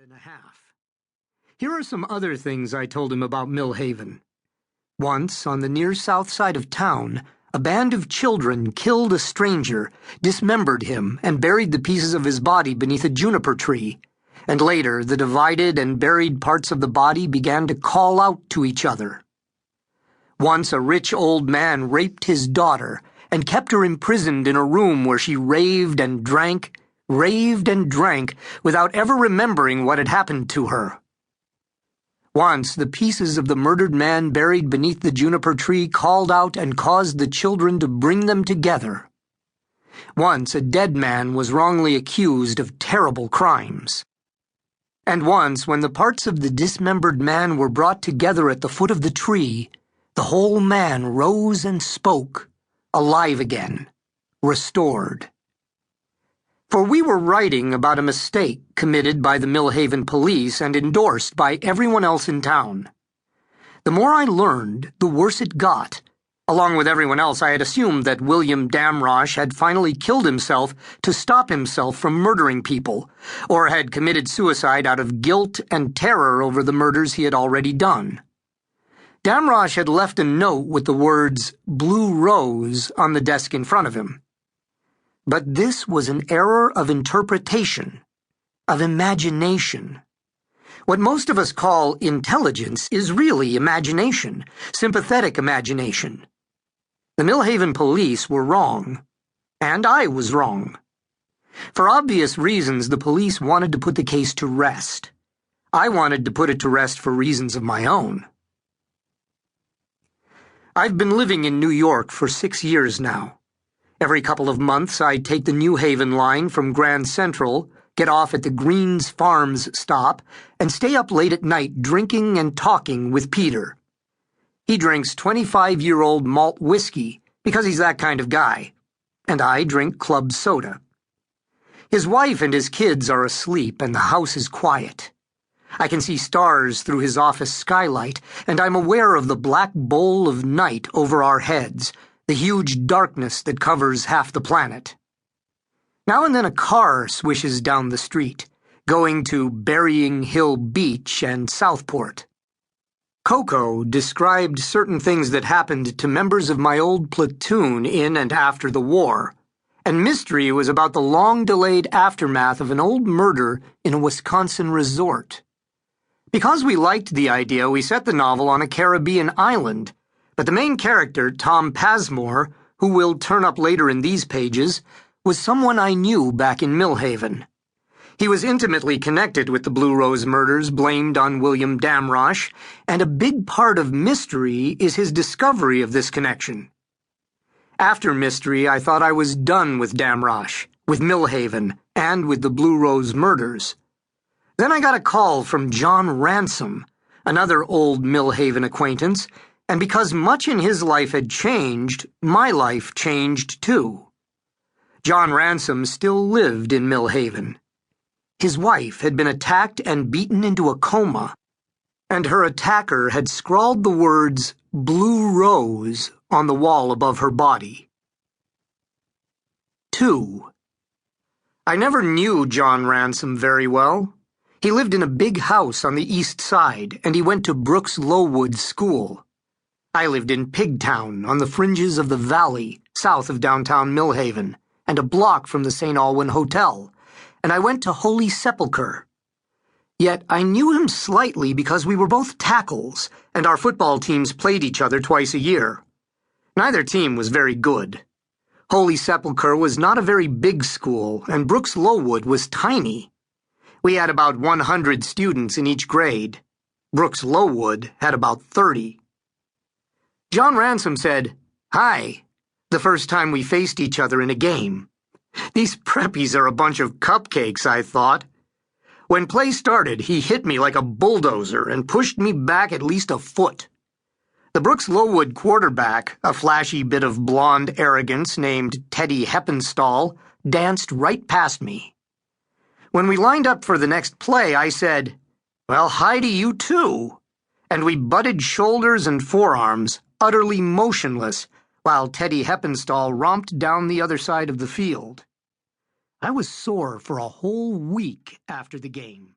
and a half. Here are some other things I told him about Millhaven. Once, on the near south side of town, a band of children killed a stranger, dismembered him, and buried the pieces of his body beneath a juniper tree. And later, the divided and buried parts of the body began to call out to each other. Once, a rich old man raped his daughter and kept her imprisoned in a room where she raved and drank without ever remembering what had happened to her. Once, the pieces of the murdered man buried beneath the juniper tree called out and caused the children to bring them together. Once, a dead man was wrongly accused of terrible crimes. And once, when the parts of the dismembered man were brought together at the foot of the tree, the whole man rose and spoke, alive again, restored. For we were writing about a mistake committed by the Millhaven police and endorsed by everyone else in town. The more I learned, the worse it got. Along with everyone else, I had assumed that William Damrosch had finally killed himself to stop himself from murdering people, or had committed suicide out of guilt and terror over the murders he had already done. Damrosch had left a note with the words Blue Rose on the desk in front of him. But this was an error of interpretation, of imagination. What most of us call intelligence is really imagination, sympathetic imagination. The Millhaven police were wrong, and I was wrong. For obvious reasons, the police wanted to put the case to rest. I wanted to put it to rest for reasons of my own. I've been living in New York for 6 years now. Every couple of months, I take the New Haven line from Grand Central, get off at the Greens Farms stop, and stay up late at night drinking and talking with Peter. He drinks 25-year-old malt whiskey because he's that kind of guy, and I drink club soda. His wife and his kids are asleep, and the house is quiet. I can see stars through his office skylight, and I'm aware of the black bowl of night over our heads, the huge darkness that covers half the planet. Now and then a car swishes down the street, going to Burying Hill Beach and Southport. Koko described certain things that happened to members of my old platoon in and after the war, and Mystery was about the long-delayed aftermath of an old murder in a Wisconsin resort. Because we liked the idea, we set the novel on a Caribbean island, but the main character, Tom Pasmore, who will turn up later in these pages, was someone I knew back in Millhaven. He was intimately connected with the Blue Rose murders blamed on William Damrosch, and a big part of Mystery is his discovery of this connection. After Mystery, I thought I was done with Damrosch, with Millhaven, and with the Blue Rose murders. Then I got a call from John Ransom, another old Millhaven acquaintance, and because much in his life had changed, my life changed too. John Ransom still lived in Millhaven. His wife had been attacked and beaten into a coma, and her attacker had scrawled the words Blue Rose on the wall above her body. 2. I never knew John Ransom very well. He lived in a big house on the east side, and he went to Brooks Lowood School. I lived in Pigtown, on the fringes of the valley, south of downtown Millhaven, and a block from the St. Alwyn Hotel, and I went to Holy Sepulchre. Yet I knew him slightly because we were both tackles, and our football teams played each other twice a year. Neither team was very good. Holy Sepulchre was not a very big school, and Brooks Lowood was tiny. We had about 100 students in each grade. Brooks Lowood had about 30. John Ransom said, "Hi," the first time we faced each other in a game. These preppies are a bunch of cupcakes, I thought. When play started, he hit me like a bulldozer and pushed me back at least a foot. The Brooks Lowood quarterback, a flashy bit of blonde arrogance named Teddy Heppenstall, danced right past me. When we lined up for the next play, I said, "Well, hi to you too," and we butted shoulders and forearms, utterly motionless, while Teddy Heppenstall romped down the other side of the field. I was sore for a whole week after the game.